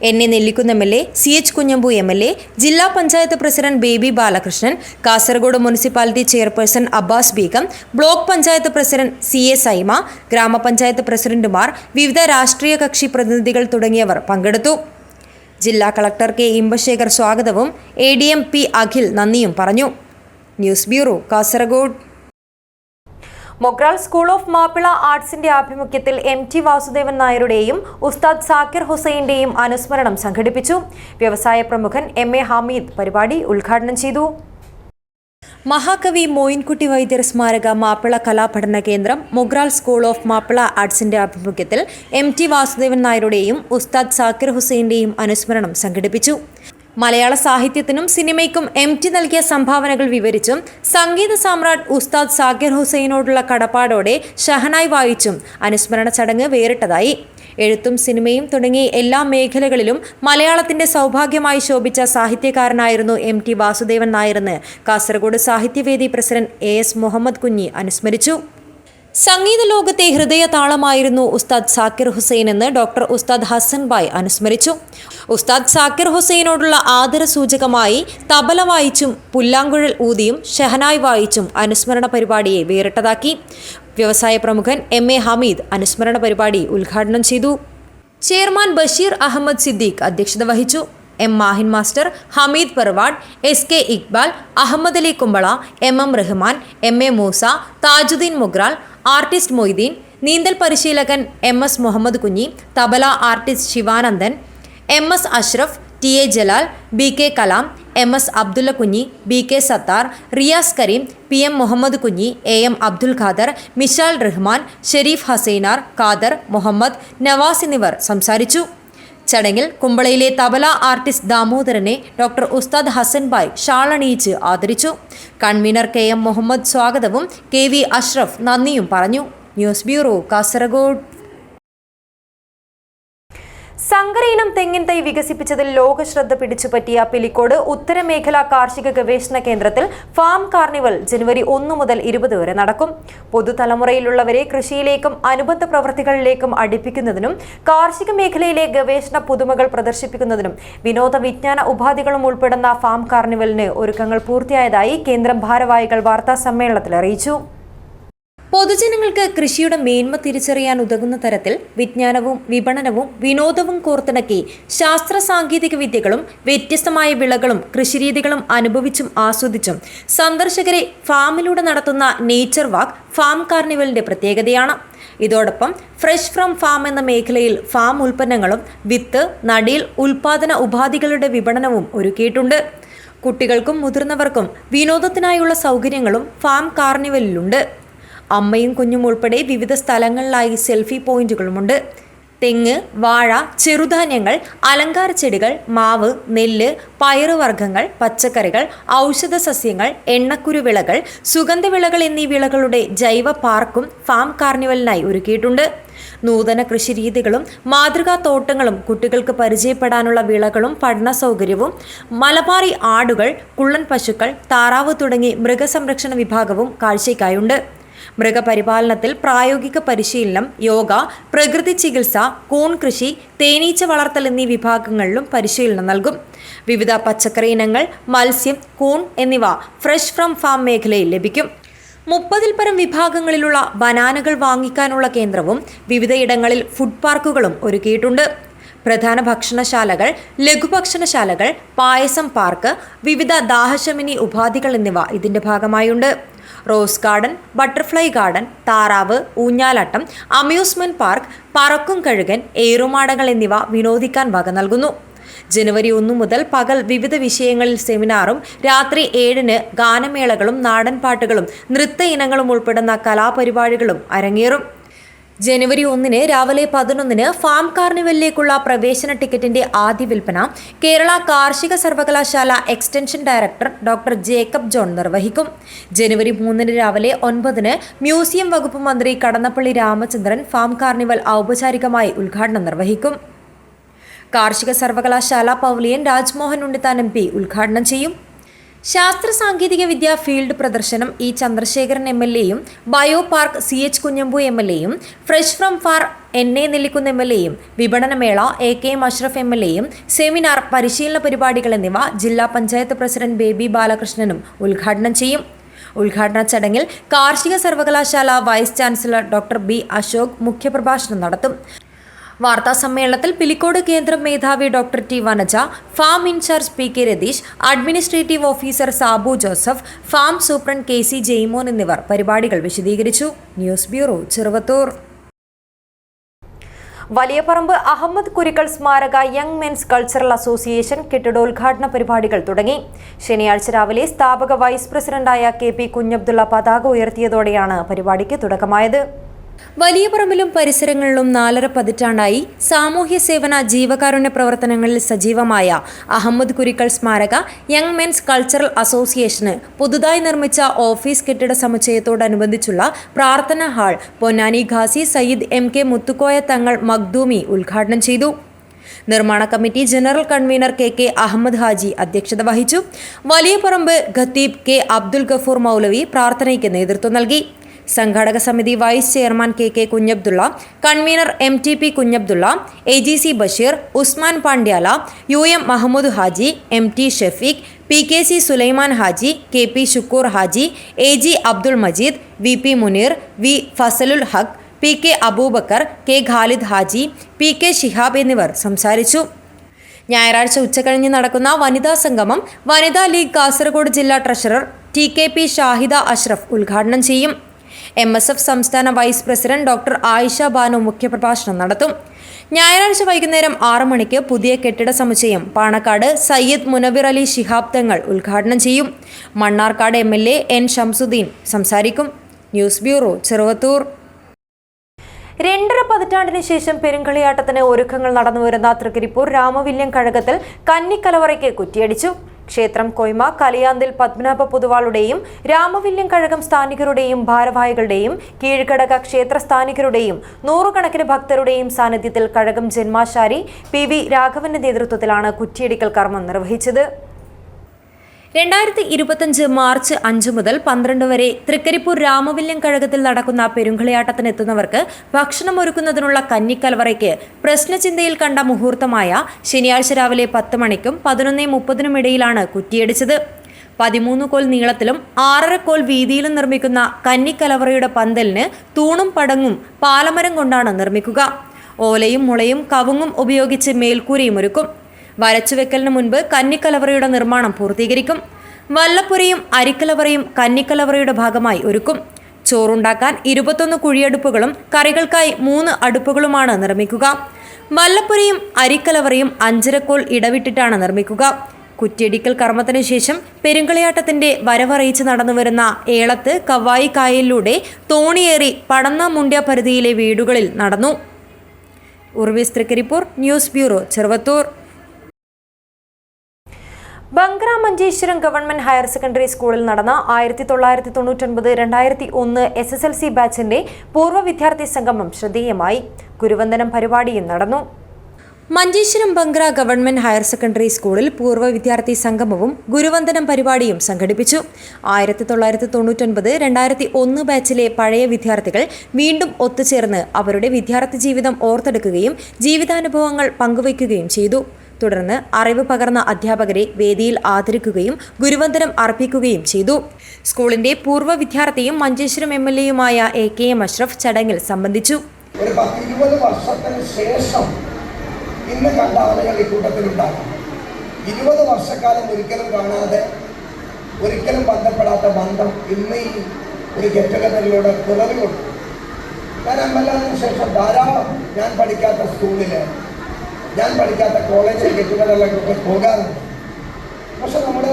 NA. Nellikunnu MLA, CH Kunhambu MLA, ജില്ലാ panchayat president Baby Balakrishnan, Kasaragod municipality chairperson Abbas Begum, block panchayat president CA Saima, ഗ്രാമപഞ്ചായത്ത് പ്രസിഡന്റുമാർ, വിവിധ രാഷ്ട്രീയ കക്ഷി പ്രതിനിധികൾ തുടങ്ങിയവർ പങ്കെടുത്തു. ജില്ലാ കളക്ടർ K. ഇമ്പശേഖർ സ്വാഗതവും ADM P. അഖിൽ നന്ദിയും പറഞ്ഞു. News bureau, Kasaragod. Mogral school of Mappila ആർട്സിന്റെ ആഭിമുഖ്യത്തിൽ MT വാസുദേവൻ നായരുടെയും ഉസ്താദ് സാക്കിർ ഹുസൈന്റെയും അനുസ്മരണം സംഘടിപ്പിച്ചു. വ്യവസായ പ്രമുഖൻ MA ഹമീദ് പരിപാടി ഉദ്ഘാടനം ചെയ്തു. മഹാകവി മോയിൻകുട്ടി വൈദ്യർ സ്മാരക മാപ്പിള കലാപഠന കേന്ദ്രം മൊഗ്രാൽ സ്കൂൾ ഓഫ് മാപ്പിള ആർട്സിന്റെ ആഭിമുഖ്യത്തിൽ MT വാസുദേവൻ നായരുടെയും ഉസ്താദ് സാക്കിർ ഹുസൈന്റെയും അനുസ്മരണം സംഘടിപ്പിച്ചു. മലയാള സാഹിത്യത്തിനും സിനിമയ്ക്കും MT നൽകിയ സംഭാവനകൾ വിവരിച്ചും സംഗീത സാമ്രാട്ട് ഉസ്താദ് സാക്കിർ ഹുസൈനോടുള്ള കടപ്പാടോടെ ഷഹനായി വായിച്ചും അനുസ്മരണ ചടങ്ങ് വേറിട്ടതായി. എഴുത്തും സിനിമയും തുടങ്ങിയ എല്ലാ മേഖലകളിലും മലയാളത്തിന്റെ സൗഭാഗ്യമായി ശോഭിച്ച സാഹിത്യകാരനായിരുന്നു MT വാസുദേവൻ നായരെന്ന് കാസർഗോഡ് സാഹിത്യവേദി പ്രസിഡന്റ് AS മുഹമ്മദ് കുഞ്ഞി അനുസ്മരിച്ചു. സംഗീത ലോകത്തെ ഹൃദയ താളമായിരുന്നു ഉസ്താദ് സാക്കിർ ഹുസൈൻ എന്ന് ഡോക്ടർ ഉസ്താദ് ഹസൻ ബായ് അനുസ്മരിച്ചു. ഉസ്താദ് സാക്കിർ ഹുസൈനോടുള്ള ആദരസൂചകമായി തബല വായിച്ചും പുല്ലാങ്കുഴൽ ഊതിയും ഷഹനായ് വായിച്ചും അനുസ്മരണ പരിപാടിയെ വേറിട്ടതാക്കി. വ്യവസായ പ്രമുഖൻ MA ഹമീദ് അനുസ്മരണ പരിപാടി ഉദ്ഘാടനം ചെയ്തു. ചെയർമാൻ ബഷീർ അഹമ്മദ് സിദ്ദീഖ് അധ്യക്ഷത വഹിച്ചു. M. Mahin master, Hameed Parvad, SK Iqbal, Ahmed Ali Kumbla, MM Rahman, MA Moosa, Thajuddeen Mogral, artist Moideen, നീന്തൽ പരിശീലകൻ MS Muhammad Kunhi, tabla artist Sivanandan, MS Ashraf, TA Jalal, BK Kalam, MS Abdulla Kunhi, BK Sattar, Riyas Kareem, PM Muhammad Kunhi, AM Abdul Khader, Mishal Rahman, Sharif Hassainar, Khader, Muhammad, Nawaz എന്നിവർ സംസാരിച്ചു. ചടങ്ങിൽ കുമ്പളയിലെ തബല ആർട്ടിസ്റ്റ് ദാമോദരനെ ഡോക്ടർ ഉസ്താദ് ഹസൻ ബായ് ഷാളണിയിച്ച് ആദരിച്ചു. കൺവീനർ KM മുഹമ്മദ് സ്വാഗതവും KV അഷ്റഫ് നന്ദിയും പറഞ്ഞു. News bureau, Kasaragod. സങ്കര ഇനം തെങ്ങിൻ തൈ വികസിപ്പിച്ചതിൽ ലോകശ്രദ്ധ പിടിച്ചുപറ്റിയ പിലിക്കോട് ഉത്തരമേഖല കാർഷിക ഗവേഷണ കേന്ദ്രത്തിൽ ഫാം കാർണിവൽ ജനുവരി 1 മുതൽ 20 വരെ നടക്കും. പുതുതലമുറയിലുള്ളവരെ കൃഷിയിലേക്കും അനുബന്ധ പ്രവൃത്തികളിലേക്കും അടുപ്പിക്കുന്നതിനും കാർഷിക മേഖലയിലെ ഗവേഷണ പുതുമകൾ പ്രദർശിപ്പിക്കുന്നതിനും വിനോദ വിജ്ഞാന ഉപാധികളും ഉൾപ്പെടുന്ന ഫാം കാർണിവലിന് ഒരുക്കങ്ങൾ പൂർത്തിയായതായി കേന്ദ്രം ഭാരവാഹികൾ വാർത്താ സമ്മേളനത്തിൽ അറിയിച്ചു. പൊതുജനങ്ങൾക്ക് കൃഷിയുടെ മേന്മ തിരിച്ചറിയാൻ ഉതകുന്ന തരത്തിൽ വിജ്ഞാനവും വിപണനവും വിനോദവും കോർത്തിണക്കി ശാസ്ത്ര സാങ്കേതിക വിദ്യകളും വ്യത്യസ്തമായ വിളകളും കൃഷിരീതികളും അനുഭവിച്ചും ആസ്വദിച്ചും സന്ദർശകരെ ഫാമിലൂടെ നടത്തുന്ന നേച്ചർ വാക്ക് ഫാം കാർണിവലിന്റെ പ്രത്യേകതയാണ്. ഇതോടൊപ്പം ഫ്രഷ് ഫ്രം ഫാം എന്ന മേഖലയിൽ ഫാം ഉൽപ്പന്നങ്ങളും വിത്ത്, നടീൽ, ഉൽപാദന ഉപാധികളുടെ വിപണനവും ഒരുക്കിയിട്ടുണ്ട്. കുട്ടികൾക്കും മുതിർന്നവർക്കും വിനോദത്തിനായുള്ള സൗകര്യങ്ങളും ഫാം കാർണിവലിലുണ്ട്. അമ്മയും കുഞ്ഞും ഉൾപ്പെടെ വിവിധ സ്ഥലങ്ങളിലായി സെൽഫി പോയിന്റുകളുമുണ്ട്. തെങ്ങ്, വാഴ, ചെറുധാന്യങ്ങൾ, അലങ്കാര ചെടികൾ, മാവ്, നെല്ല്, പയറുവർഗ്ഗങ്ങൾ, പച്ചക്കറികൾ, ഔഷധ സസ്യങ്ങൾ, എണ്ണക്കുരുവിളകൾ, സുഗന്ധവിളകൾ എന്നീ വിളകളുടെ ജൈവ പാർക്കും ഫാം കാർണിവലിനായി ഒരുക്കിയിട്ടുണ്ട്. നൂതന കൃഷിരീതികളും മാതൃകാ തോട്ടങ്ങളും കുട്ടികൾക്ക് പരിചയപ്പെടാനുള്ള വിളകളും പഠന സൗകര്യവും മലബാറി ആടുകൾ, കുള്ളൻ പശുക്കൾ, താറാവ് തുടങ്ങി മൃഗസംരക്ഷണ വിഭാഗവും കാഴ്ചയ്ക്കായുണ്ട്. മൃഗപരിപാലനത്തിൽ പ്രായോഗിക പരിശീലനം, യോഗ, പ്രകൃതി ചികിത്സ, കൂൺ കൃഷി, തേനീച്ച വളർത്തൽ എന്നീ വിഭാഗങ്ങളിലും പരിശീലനം നൽകും. വിവിധ പച്ചക്കറി ഇനങ്ങൾ, മത്സ്യം, കൂൺ എന്നിവ ഫ്രഷ് ഫ്രം ഫാം മേഖലയിൽ ലഭിക്കും. 30-ൽ പരം വിഭാഗങ്ങളിലുള്ള ബനാനകൾ വാങ്ങിക്കാനുള്ള കേന്ദ്രവും വിവിധയിടങ്ങളിൽ ഫുഡ് പാർക്കുകളും ഒരുക്കിയിട്ടുണ്ട്. പ്രധാന ഭക്ഷണശാലകൾ, ലഘുഭക്ഷണശാലകൾ, പായസം പാർക്ക്, വിവിധ ദാഹശമിനി ഉപാധികൾ എന്നിവ ഇതിന്റെ ഭാഗമായുണ്ട്. റോസ് ഗാർഡൻ, ബട്ടർഫ്ലൈ ഗാർഡൻ, താറാവ്, ഊഞ്ഞാലാട്ടം, അമ്യൂസ്മെന്റ് പാർക്ക്, പറക്കും കഴുകൻ, ഏറുമാടകൾ എന്നിവ വിനോദിക്കാൻ വക നൽകുന്നു. ജനുവരി 1 മുതൽ പകൽ വിവിധ വിഷയങ്ങളിൽ സെമിനാറും രാത്രി 7-ന് ഗാനമേളകളും നാടൻപാട്ടുകളും നൃത്ത ഇനങ്ങളും ഉൾപ്പെടുന്ന കലാപരിപാടികളും അരങ്ങേറും. ജനുവരി 1-ന് രാവിലെ 11-ന് ഫാം കാർണിവലിലേക്കുള്ള പ്രവേശന ടിക്കറ്റിന്റെ ആദ്യ വിൽപ്പന കേരള കാർഷിക സർവകലാശാല extension director doctor Jacob John നിർവഹിക്കും. ജനുവരി 3-ന് രാവിലെ 9-ന് മ്യൂസിയം വകുപ്പ് മന്ത്രി കടന്നപ്പള്ളി രാമചന്ദ്രൻ ഫാം കാർണിവൽ ഔപചാരികമായി ഉദ്ഘാടനം നിർവഹിക്കും. കാർഷിക സർവകലാശാല പവലിയൻ രാജ്മോഹൻ ഉണ്ണിത്താൻ MP ഉദ്ഘാടനം ചെയ്യും. ശാസ്ത്ര സാങ്കേതിക വിദ്യ ഫീൽഡ് പ്രദർശനം ഇ ചന്ദ്രശേഖരൻ MLAയും ബയോ പാർക്ക് CH കുഞ്ഞമ്പു MLAയും fresh from far NA Nellikunnu MLAയും വിപണനമേള AKM അഷ്റഫ് MLAയും സെമിനാർ പരിശീലന പരിപാടികൾ എന്നിവ ജില്ലാ പഞ്ചായത്ത് പ്രസിഡന്റ് ബേബി ബാലകൃഷ്ണനും ഉദ്ഘാടനം ചെയ്യും. ഉദ്ഘാടന ചടങ്ങിൽ കാർഷിക സർവകലാശാല vice chancellor doctor B Ashok മുഖ്യപ്രഭാഷണം നടത്തും. വാർത്താ സമ്മേളനത്തിൽ പിലിക്കോട് കേന്ദ്രം മേധാവി doctor T Vanaja, farm in charge PK Ratheesh, administrative officer Sabu Joseph, farm superintendent KC Jaimon എന്നിവർ പരിപാടികൾ വിശദീകരിച്ചു. News bureau, Cheruvathur. വലിയപറമ്പ് അഹമ്മദ് കുരിക്കൾ സ്മാരക യങ് മെൻസ് കൾച്ചറൽ അസോസിയേഷൻ കെട്ടിടോദ്ഘാടന പരിപാടികൾ തുടങ്ങി. ശനിയാഴ്ച രാവിലെ സ്ഥാപക വൈസ് പ്രസിഡന്റായ KP കുഞ്ഞബ്ദുള്ള പതാക ഉയർത്തിയതോടെയാണ് പരിപാടിക്ക് തുടക്കമായത്. വലിയപറമ്പിലും പരിസരങ്ങളിലും 4.5 പതിറ്റാണ്ടായി സാമൂഹ്യ സേവന ജീവകാരുണ്യ പ്രവർത്തനങ്ങളിൽ സജീവമായ അഹമ്മദ് കുരിക്കൾ സ്മാരക യങ് മെൻസ് കൾച്ചറൽ അസോസിയേഷന് പുതുതായി നിർമ്മിച്ച ഓഫീസ് കെട്ടിട സമുച്ചയത്തോടനുബന്ധിച്ചുള്ള പ്രാർത്ഥനാ ഹാൾ പൊന്നാനി ഖാസി സയ്യിദ് MK മുത്തുക്കോയ തങ്ങൾ മഖ്ദൂമി ഉദ്ഘാടനം ചെയ്തു. നിർമ്മാണ committee general convener KK Ahammed Haji അധ്യക്ഷത വഹിച്ചു. വലിയപറമ്പ് ഖത്തീബ് K അബ്ദുൽ ഗഫൂർ മൗലവി പ്രാർത്ഥനയ്ക്ക് നേതൃത്വം നൽകി. സംഘാടക സമിതി vice chairman KK Kunhabdulla, convener MTP Kunhabdulla, AGC Basheer, Usman Pandyala, UM Mahmood Haji, MT Shafeeq, PKC Sulaiman Haji, KP Shukoor Haji, AG Abdul Majeed, VP Muneer, V Fazalul Haq, PK Aboobacker, K Khalid Haji, PK Shihab എന്നിവർ സംസാരിച്ചു. ഞായറാഴ്ച ഉച്ചകഴിഞ്ഞ് നടക്കുന്ന വനിതാ സംഗമം വനിതാ ലീഗ് കാസർഗോഡ് ജില്ലാ ട്രഷറർ TKP ഷാഹിദ അഷ്റഫ് ഉദ്ഘാടനം ചെയ്യും. MSF സംസ്ഥാന vice president doctor Ayisha Banu മുഖ്യപ്രഭാഷണം നടത്തും. ഞായറാഴ്ച വൈകുന്നേരം 6 മണിക്ക് പുതിയ കെട്ടിട സമുച്ചയം പാണക്കാട് സയ്യിദ് മുനവിർ അലി ശിഹാബ് തങ്ങൾ ഉദ്ഘാടനം ചെയ്യും. മണ്ണാർക്കാട് MLA N ഷംസുദ്ദീൻ സംസാരിക്കും. News bureau, Cheruvathur. 2.5 പതിറ്റാണ്ടിന് ശേഷം പെരുങ്കളിയാട്ടത്തിന് ഒരുക്കങ്ങൾ നടന്നുവരുന്ന തൃക്കരിപ്പൂർ രാമവില്യം കഴകത്തിൽ കന്നിക്കലവറയ്ക്ക് കുറ്റിയടിച്ചു. ക്ഷേത്രം കൊയ്മ കലിയാന്തിൽ പത്മനാഭ പൊതുവാളുടെയും രാമവില്യം കഴകം സ്ഥാനികരുടെയും ഭാരവാഹികളുടെയും കീഴ്ഘടക ക്ഷേത്ര സ്ഥാനികരുടെയും 100 കണക്കിന് ഭക്തരുടെയും സാന്നിധ്യത്തിൽ കഴകം ജന്മാശാരി PV രാഘവന്റെ നേതൃത്വത്തിലാണ് കുറ്റിയടിക്കൽ കർമ്മം നിർവഹിച്ചത്. 2025 മാർച്ച് 5 മുതൽ 12 വരെ തൃക്കരിപ്പൂർ രാമവില്യം കഴകത്തിൽ നടക്കുന്ന പെരുങ്കളിയാട്ടത്തിനെത്തുന്നവർക്ക് ഭക്ഷണമൊരുക്കുന്നതിനുള്ള കന്നിക്കലവറയ്ക്ക് പ്രശ്നചിന്തയിൽ കണ്ട മുഹൂർത്തമായ ശനിയാഴ്ച രാവിലെ 10 മണിക്കും 11:30 ഇടയിലാണ് കുറ്റിയടിച്ചത്. 13 കോൽ നീളത്തിലും 6.5 കോൽ വീതിയിലും നിർമ്മിക്കുന്ന കന്നിക്കലവറയുടെ പന്തലിന് തൂണും പടങ്ങും പാലമരം കൊണ്ടാണ് നിർമ്മിക്കുക. ഓലയും മുളയും കവുങ്ങും ഉപയോഗിച്ച് മേൽക്കൂരയും ഒരുക്കും. വരച്ചുവെക്കലിന് മുൻപ് കന്നിക്കലവറയുടെ നിർമ്മാണം പൂർത്തീകരിക്കും. വല്ലപ്പുരയും അരിക്കലവറയും കന്നിക്കലവറയുടെ ഭാഗമായി ഒരുക്കും. ചോറുണ്ടാക്കാൻ 21 കുഴിയടുപ്പുകളും കറികൾക്കായി 3 അടുപ്പുകളുമാണ് നിർമ്മിക്കുക. വല്ലപ്പുരയും അരിക്കലവറയും 5.5 കോൽ ഇടവിട്ടിട്ടാണ് നിർമ്മിക്കുക. കുറ്റിയടിക്കൽ കർമ്മത്തിന് ശേഷം പെരുങ്കളിയാട്ടത്തിന്റെ വരവറിയിച്ച് നടന്നുവരുന്ന ഏളത്ത് കവായി കായലിലൂടെ തോണിയേറി പടന്ന മുണ്ട്യ പരിധിയിലെ വീടുകളിൽ നടന്നു. ഉർവീസ്, Trikaripur. News bureau, Cheruvathur. Bangra Manjeshwaram government higher secondary സ്കൂളിൽ നടന്ന 1999-2001 SSLC ബാച്ചിന്റെ പൂർവ്വ വിദ്യാർത്ഥി സംഗമം ശ്രദ്ധേയമായി. ഗുരുവന്ദനം പരിപാടിയും നടന്നു. Manjeshwaram Bhangra government higher secondary സ്കൂളിൽ പൂർവ്വ വിദ്യാർത്ഥി സംഗമവും ഗുരുവന്ദനം പരിപാടിയും സംഘടിപ്പിച്ചു. 1999-2001 ബാച്ചിലെ പഴയ വിദ്യാർത്ഥികൾ വീണ്ടും ഒത്തുചേർന്ന് അവരുടെ വിദ്യാർത്ഥി ജീവിതം ഓർത്തെടുക്കുകയും ജീവിതാനുഭവങ്ങൾ പങ്കുവയ്ക്കുകയും ചെയ്തു. തുടർന്ന് അറിവ് പകർന്ന അധ്യാപകരെ വേദിയിൽ ആദരിക്കുകയും ഗുരുവന്ദനം അർപ്പിക്കുകയും ചെയ്തു. സ്കൂളിന്റെ പൂർവ്വ വിദ്യാർത്ഥിയും മഞ്ചേശ്വരം MLAയുമായ AKM അഷ്റഫ് ചടങ്ങിൽ സംബന്ധിച്ചു. ഒരു 10-20 വർഷത്തിന് ശേഷം ഇന്ന് കണ്ട ആളുകൾ ഈ കൂട്ടത്തിലുണ്ടാകും. 20 വർഷക്കാലം ഒരിക്കലും കാണാതെ ഒരിക്കലും ബന്ധപ്പെടാത്ത ബന്ധം ഇന്ന് ഈ ഒരു ഗെറ്റുഗതറിലൂടെ പിറവി കൊടുക്കും. ഞാൻ MLA ശേഷം ധാരാളം ഞാൻ പഠിക്കാത്ത സ്കൂളില്, ഞാൻ പഠിക്കാത്ത കോളേജിൽ ഗെറ്റുഗതറിലൊക്കെ പോകാറുണ്ട്. പക്ഷെ നമ്മുടെ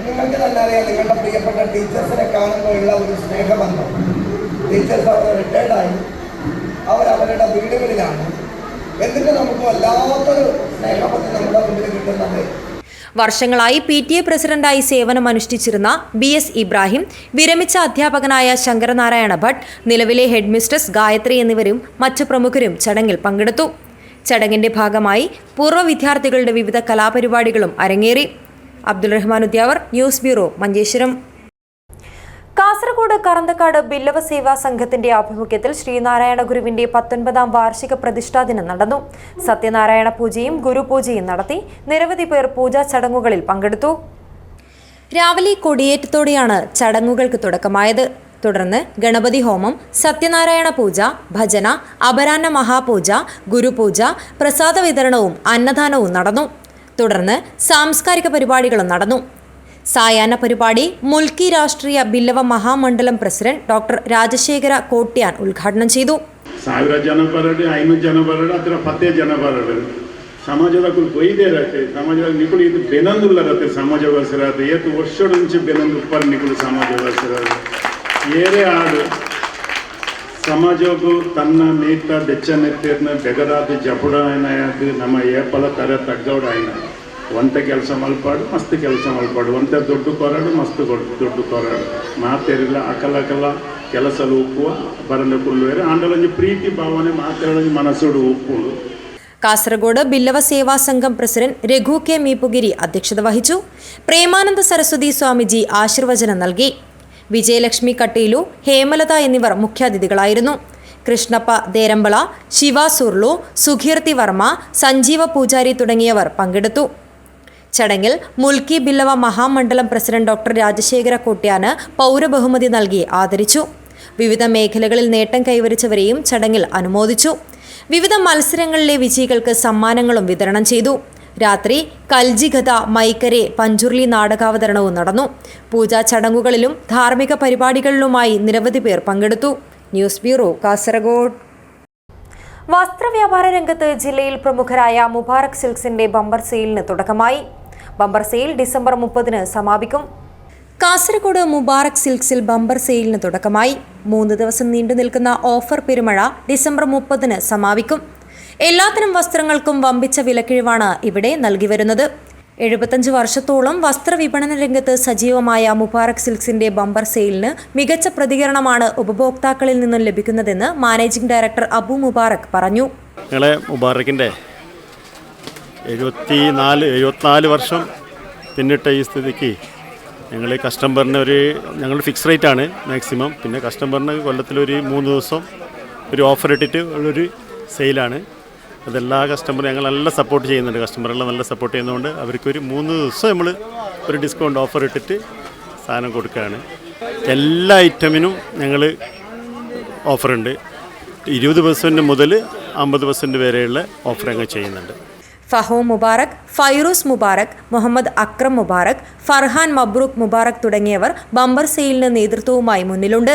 നിങ്ങൾക്ക് തന്നെ അറിയാം, നിങ്ങളുടെ പ്രിയപ്പെട്ട ടീച്ചേഴ്സിനെ കാണുമ്പോഴുള്ള ഒരു സ്നേഹബന്ധം. ടീച്ചേഴ്സ് അവർ റിട്ടയർഡായി, അവരവരുടെ വീടുകളിലാണ്. എന്നിട്ട് നമുക്ക് വല്ലാത്തൊരു സ്നേഹബന്ധം നമ്മുടെ മുമ്പിൽ കിട്ടുന്നത്. വർഷങ്ങളായി PTA പ്രസിഡന്റായി സേവനമനുഷ്ഠിച്ചിരുന്ന BS ഇബ്രാഹിം, വിരമിച്ച അധ്യാപകനായ ശങ്കരനാരായണ ഭട്ട്, നിലവിലെ ഹെഡ് മിസ്ട്രസ് ഗായത്രി എന്നിവരും മറ്റു പ്രമുഖരും ചടങ്ങിൽ പങ്കെടുത്തു. ചടങ്ങിന്റെ ഭാഗമായി പൂർവ്വ വിദ്യാർത്ഥികളുടെ വിവിധ കലാപരിപാടികളും അരങ്ങേറി. Abdul Rahman Udyavar, news bureau, Manjeshwaram. കാസർഗോഡ് കറന്തക്കാട് ബില്ലവ സേവാ സംഘത്തിന്റെ ആഭിമുഖ്യത്തിൽ ശ്രീനാരായണ ഗുരുവിന്റെ 19ാം വാർഷിക പ്രതിഷ്ഠാ ദിനം നടന്നു. സത്യനാരായണ പൂജയും ഗുരുപൂജയും നടത്തി. നിരവധി പേർ പൂജാ ചടങ്ങുകളിൽ പങ്കെടുത്തു. രാവിലെ കൊടിയേറ്റത്തോടെയാണ് ചടങ്ങുകൾക്ക് തുടക്കമായത്. തുടർന്ന് ഗണപതി ഹോമം, സത്യനാരായണ പൂജ, ഭജന, അപരാഹ്ന മഹാപൂജ, ഗുരുപൂജ, പ്രസാദ വിതരണവും അന്നദാനവും നടന്നു. തുടർന്ന് സാംസ്കാരിക പരിപാടികളും നടന്നു. സായാഹ്ന പരിപാടി മുൽക്കി രാഷ്ട്രീയ ബില്ലവ മഹാമണ്ഡലം പ്രസിഡന്റ് ഡോക്ടർ ರಾಜಶೇಖರ ಕೋಟ್ಯಾನ್ ಉದ್ಘಾಟನೆ ചെയ്തു. 1000 ಜನ ಬರಡು, 500 ಜನ ಬರಡು, ಅಥವಾ 10 ಜನ ಬರಡು ಸಮಾಜದ ಕೊಯ್ದೇ ಇರತ್ತೆ. ಸಮಾಜದ ನಿಕುಲು ಇದು ಬೆನಂದುಲ್ಲರತ್ತೆ. ಸಮಾಜವಾಸಿರತ್ತೆ ಏತು ವರ್ಷದ నుంచి ಬೆನಂದು ಉಪ್ಪರ್ ನಿಕುಲು ಸಮಾಜವಾಸಿರತ್ತೆ ಏರೆ ಆಡು ಸಮಾಜಕ್ಕೂ ತನ್ನ ನೇತ ಬೆಚ್ಚನೆತ್ತೇರ್ನ ಬೆಗದಾದ ಜಪುಡ ಆಯ್ನಾಯದು ನಮ್ಮ ಏಪಲ ತರ ತಗ್ಗೌಡ ಆಯ್ನ ಒಂತ ಕೆಲಸ ಮಲ್ಪಾಡು ಮಸ್ತ್ ಕೆಲಸ ಮಲ್ಪಾಡು ಒಂತ ದೊಡ್ಡ ಕೊರಾಡು ಮಸ್ತ್ ದೊಡ್ಡ ಕೊರಾಡು ಮಾತೇರಿಲ್ಲ ಅಕಲಕಲ್ಲ ಕೆಲಸಲು ಉಪ್ಪುವ ಬರಂಡ ಕುಳ್ಳುವೇರೆ ಆಂಡಲೊಂಜಿ ಪ್ರೀತಿ ಭಾವನೆ ಮಾತಾಡೊಂಜಿ ಮನಸ್ಸೋಡು ಉಪ್ಪುಂಡು. കാസർഗോഡ് ബില്ലവ സേവാ സംഘം പ്രസിഡന്റ് രഘു കെ മീപ്പുഗിരി അധ്യക്ഷത വഹിച്ചു. പ്രേമാനന്ദ സരസ്വതി സ്വാമിജി ആശീർവചനം നൽകി. വിജയലക്ഷ്മി കട്ടീലു, ഹേമലത എന്നിവർ മുഖ്യാതിഥികളായിരുന്നു. കൃഷ്ണപ്പ ദേരമ്പള, ശിവ സുർലു, സുഖീർത്തി വർമ്മ, സഞ്ജീവ പൂജാരി തുടങ്ങിയവർ പങ്കെടുത്തു. ചടങ്ങിൽ മുൽക്കി ബില്ലവ മഹാമണ്ഡലം പ്രസിഡന്റ് ഡോക്ടർ രാജശേഖര കോട്യാന് പൗരബഹുമതി നൽകി ആദരിച്ചു. വിവിധ മേഖലകളിൽ നേട്ടം കൈവരിച്ചവരെയും ചടങ്ങിൽ അനുമോദിച്ചു. വിവിധ മത്സരങ്ങളിലെ വിജയികൾക്ക് സമ്മാനങ്ങളും വിതരണം ചെയ്തു. രാത്രി കൽജിഗത, മൈക്കരെ, പഞ്ചുർലി നാടകാവതരണവും നടന്നു. പൂജാ ചടങ്ങുകളിലും ധാർമ്മിക പരിപാടികളിലുമായി നിരവധി പേർ പങ്കെടുത്തു. News bureau, Kasaragod. വസ്ത്രവ്യാപാര രംഗത്ത് ജില്ലയിൽ പ്രമുഖരായ മുബാറക് സിൽക്സിന്റെ ബമ്പർ സെയിലിന് തുടക്കമായി. ബമ്പർ സെയിൽ ഡിസംബർ 30-ന് സമാപിക്കും. കാസർഗോഡ് മുബാറക് സിൽക്സിൽ ബമ്പർ സെയിലിന് തുടക്കമായി. 3 ദിവസം നീണ്ടു നിൽക്കുന്ന ഓഫർ പെരുമഴ ഡിസംബർ 30-ന് സമാപിക്കും. എല്ലാത്തരം വസ്ത്രങ്ങൾക്കും വമ്പിച്ച വിലക്കിഴിവാണ് ഇവിടെ നൽകി വരുന്നത്. 75 വർഷത്തോളം വസ്ത്രവിപണന രംഗത്ത് സജീവമായ മുബാറക് സിൽക്സിന്റെ ബമ്പർ സെയിലിന് മികച്ച പ്രതികരണമാണ് ഉപഭോക്താക്കളിൽ നിന്നും ലഭിക്കുന്നതെന്ന് മാനേജിംഗ് ഡയറക്ടർ അബു മുബാറക് പറഞ്ഞു. ഞങ്ങളെ മുബാറക്കിൻ്റെ 74 വർഷം പിന്നിട്ട ഈ സ്ഥിതിക്ക് ഞങ്ങൾ കസ്റ്റമറിന് ഞങ്ങൾ ഫിക്സ് റേറ്റാണ് മാക്സിമം. പിന്നെ കസ്റ്റമറിന് കൊല്ലത്തിലൊരു 3 ദിവസം ഒരു ഓഫർ ഇട്ടിട്ട് ഉള്ളൊരു സെയിലാണ്. അതെല്ലാ കസ്റ്റമറും ഞങ്ങൾ നല്ല സപ്പോർട്ട് ചെയ്യുന്നുണ്ട്. കസ്റ്റമറെല്ലാം നല്ല സപ്പോർട്ട് ചെയ്യുന്നതുകൊണ്ട് അവർക്കൊരു 3 ദിവസം നമ്മൾ ഒരു ഡിസ്കൗണ്ട് ഓഫർ ഇട്ടിട്ട് സാധനം കൊടുക്കുകയാണ്. എല്ലാ ഐറ്റമിനും ഞങ്ങൾ ഓഫറുണ്ട്. 20% മുതൽ 50% വരെയുള്ള ഓഫർ ഞങ്ങൾ ചെയ്യുന്നുണ്ട്. ഫഹോ മുബാറക്, ഫൈറൂസ് മുബാറക്, മുഹമ്മദ് അക്രം മുബാറക്, ഫർഹാൻ മബ്രൂക്ക് മുബാറക് തുടങ്ങിയവർ ബമ്പർ സെയിലിന് നേതൃത്വവുമായി മുന്നിലുണ്ട്.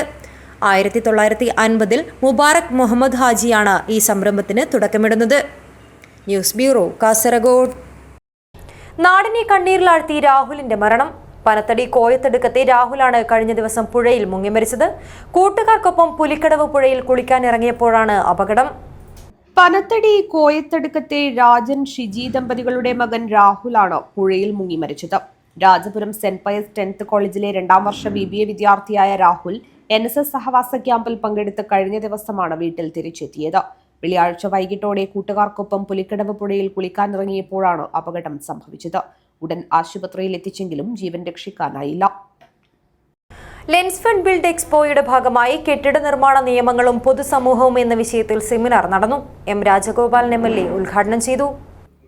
1950-ൽ മുബാറക് മുഹമ്മദ് ഹാജിയാണ് ഈ സംരംഭത്തിന് തുടക്കമിടുന്നത്. News bureau, Kasaragod. നാടിനെ കണ്ണീരിലാഴ്ത്തി രാഹുലിന്റെ മരണം. പനത്തടി കോയത്തടുക്കത്തെ രാഹുലാണ് കഴിഞ്ഞ ദിവസം പുഴയിൽ മുങ്ങി മരിച്ചത്. കൂട്ടുകാർക്കൊപ്പം പുലിക്കടവ് പുഴയിൽ കുളിക്കാനിറങ്ങിയപ്പോഴാണ് അപകടം. പനത്തടി കോയത്തടുക്കത്തെ രാജൻ ഷിജി ദമ്പതികളുടെ മകൻ രാഹുലാണ് പുഴയിൽ മുങ്ങി മരിച്ചത്. രാജപുരം സെന്റ് പയസ് 10th കോളേജിലെ 2ാം വർഷ BBA വിദ്യാർത്ഥിയായ രാഹുൽ NSS സഹവാസ ക്യാമ്പിൽ പങ്കെടുത്ത് കഴിഞ്ഞ ദിവസമാണ് വീട്ടിൽ തിരിച്ചെത്തിയത്. വെള്ളിയാഴ്ച വൈകിട്ടോടെ കൂട്ടുകാർക്കൊപ്പം പുലിക്കടവ് പുഴയിൽ കുളിക്കാനിറങ്ങിയപ്പോഴാണ് അപകടം സംഭവിച്ചത്. ഉടൻ ആശുപത്രിയിൽ എത്തിച്ചെങ്കിലും ജീവൻ രക്ഷിക്കാനായില്ല. ലെൻസ്ഫെഡ് ബിൽഡ് എക്സ്പോയുടെ ഭാഗമായി കെട്ടിട നിർമ്മാണ നിയമങ്ങളും പൊതുസമൂഹവും എന്ന വിഷയത്തിൽ സെമിനാർ നടന്നു. M. രാജഗോപാലൻ MLA ഉദ്ഘാടനം ചെയ്തു.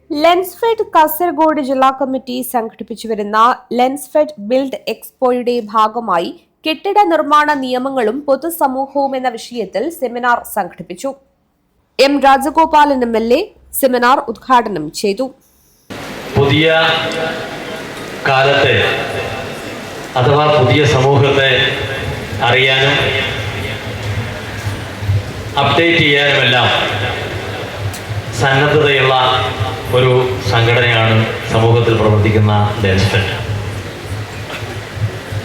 ലെൻസ്ഫെഡ് കാസർഗോഡ് ജില്ലാ കമ്മിറ്റി സംഘടിപ്പിച്ചുവരുന്ന ലെൻസ്ഫെഡ് ബിൽഡ് എക്സ്പോയുടെ ഭാഗമായി കെട്ടിട നിർമ്മാണ നിയമങ്ങളും പൊതുസമൂഹവും എന്ന വിഷയത്തിൽ സെമിനാർ സംഘടിപ്പിച്ചു. M. രാജഗോപാലൻ MLA സെമിനാർ ഉദ്ഘാടനം ചെയ്തു. പുതിയ കാലത്തെ അഥവാ പുതിയ സമൂഹത്തെ അറിയാനും അപ്ഡേറ്റ് ചെയ്യാനുമെല്ലാം സന്നദ്ധതയുള്ള ഒരു സംഘടനയാണ് സമൂഹത്തിൽ പ്രവർത്തിക്കുന്ന ലെൻസ്ഫെഡ്.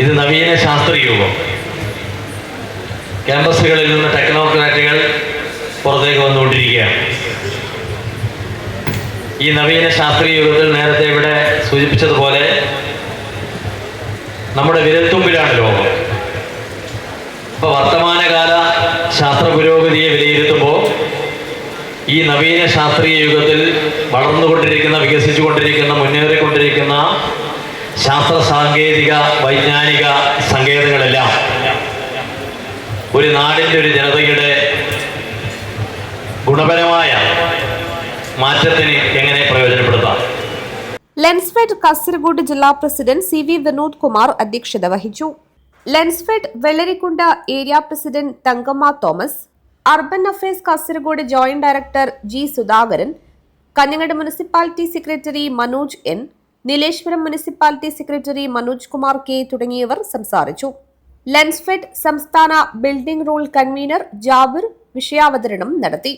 ഇത് നവീന ശാസ്ത്രയുഗം. ക്യാമ്പസുകളിൽ നിന്ന് ടെക്നോക്രാറ്റുകൾ പുറത്തേക്ക് വന്നുകൊണ്ടിരിക്കുകയാണ്. ഈ നവീന ശാസ്ത്രീയ യുഗത്തിൽ നേരത്തെ ഇവിടെ സൂചിപ്പിച്ചതുപോലെ നമ്മുടെ വിരൽത്തുമ്പിലാണ് ലോകം. അപ്പോൾ വർത്തമാനകാല ശാസ്ത്ര പുരോഗതിയെ വിലയിരുത്തുമ്പോൾ ഈ നവീന ശാസ്ത്രീയ യുഗത്തിൽ വളർന്നുകൊണ്ടിരിക്കുന്ന, വികസിച്ചുകൊണ്ടിരിക്കുന്ന, മുന്നേറിക്കൊണ്ടിരിക്കുന്ന ശാസ്ത്ര സാങ്കേതിക വൈജ്ഞാനിക സങ്കേതങ്ങളെല്ലാം ഒരു നാടിൻ്റെ ഒരു ജനതയുടെ ഗുണപരമായ മാറ്റത്തിന് എങ്ങനെ പ്രയോജനപ്പെടുത്താം? ലെൻസ്ഫെഡ് കാസർഗോഡ് ജില്ലാ president C V Vinod Kumar അധ്യക്ഷത വഹിച്ചു. Lensfed Vellarikkund area president Thankamma Thomas, urban affairs Kasaragod joint director G Sudhakaran, Kanhangad municipality secretary Manoj N, Nileshwaram municipality secretary Manoj Kumar K തുടങ്ങിയവർ സംസാരിച്ചു. ലെൻസ്ഫെഡ് സംസ്ഥാന ബിൽഡിംഗ് റൂൾ കൺവീനർ ജാബിർ വിഷയാവതരണം നടത്തി.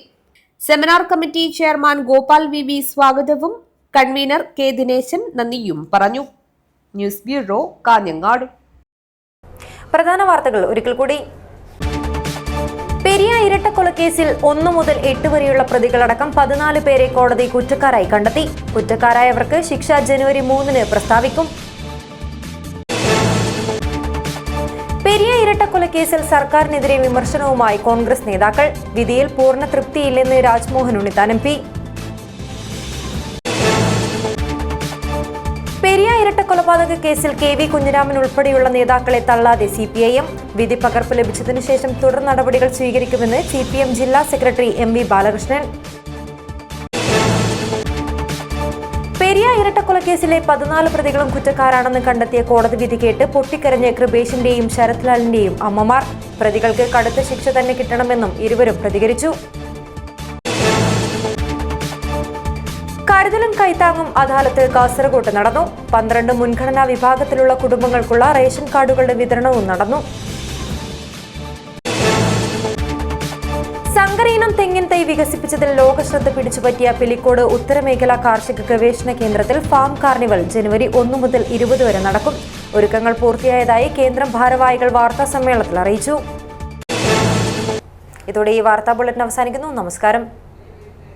Seminar committee chairman Gopal V സ്വാഗതവും കൺവീനർ കെ ദിനേശൻ നന്ദിയും പറഞ്ഞു. News bureau, Kanhangad. പ്രധാന വാർത്തകൾ ഒരിക്കൽ കൂടി. പെരിയ ഇരട്ടക്കൊലക്കേസിൽ 1 മുതൽ 8 വരെയുള്ള പ്രതികളടക്കം 14 പേരെ കോടതി കുറ്റക്കാരായി കണ്ടെത്തി. കുറ്റക്കാരായവർക്ക് ശിക്ഷ ജനുവരി 3 പ്രസ്താവിക്കും. പെരിയ ഇരട്ടക്കൊലക്കേസിൽ സർക്കാരിനെതിരെ വിമർശനവുമായി കോൺഗ്രസ് നേതാക്കൾ. വിധിയിൽ പൂർണ്ണ തൃപ്തിയില്ലെന്ന് രാജ്മോഹൻ ഉണ്ണിത്താൻ MP. പെരിയ ഇരട്ടക്കൊലപാതക കേസിൽ KV കുഞ്ഞിരാമൻ ഉൾപ്പെടെയുള്ള നേതാക്കളെ തള്ളാതെ CPIM. വിധി പകർപ്പ് ലഭിച്ചതിനു ശേഷം തുടർ നടപടികൾ സ്വീകരിക്കുമെന്ന് CPM ജില്ലാ സെക്രട്ടറി MV ബാലകൃഷ്ണൻ. പെരിയ ഇരട്ടക്കൊലക്കേസിലെ 14 പ്രതികളും കുറ്റക്കാരാണെന്ന് കണ്ടെത്തിയ കോടതി വിധി കേട്ട് പൊട്ടിക്കരഞ്ഞ് കൃപേഷിന്റെയും ശരത് ലാലിന്റെയും അമ്മമാർ. പ്രതികൾക്ക് കടുത്ത ശിക്ഷ തന്നെ കിട്ടണമെന്നും ഇരുവരും പ്രതികരിച്ചു. കരുതലും കൈത്താങ്ങും അദാലത്ത് കാസർഗോഡ് നടന്നു. 12 മുൻഗണനാ വിഭാഗത്തിലുള്ള കുടുംബങ്ങൾക്കുള്ള റേഷൻ കാർഡുകളുടെ വിതരണവും നടന്നു. സങ്കരയിനം തെങ്ങിൻ തൈ വികസിപ്പിച്ചതിൽ ലോകശ്രദ്ധ പിടിച്ചുപറ്റിയ പിലിക്കോട് ഉത്തരമേഖല കാർഷിക ഗവേഷണ കേന്ദ്രത്തിൽ ഫാം കാർണിവൽ ജനുവരി 1 മുതൽ 20 വരെ നടക്കും. ഒരുക്കങ്ങൾ പൂർത്തിയായതായി കേന്ദ്രം ഭാരവാഹികൾ വാർത്താ സമ്മേളനത്തിൽ അറിയിച്ചു. ഇതോടെ ഈ വാർത്താ ബുള്ളറ്റിൻ അവസാനിക്കുന്നു. നമസ്കാരം.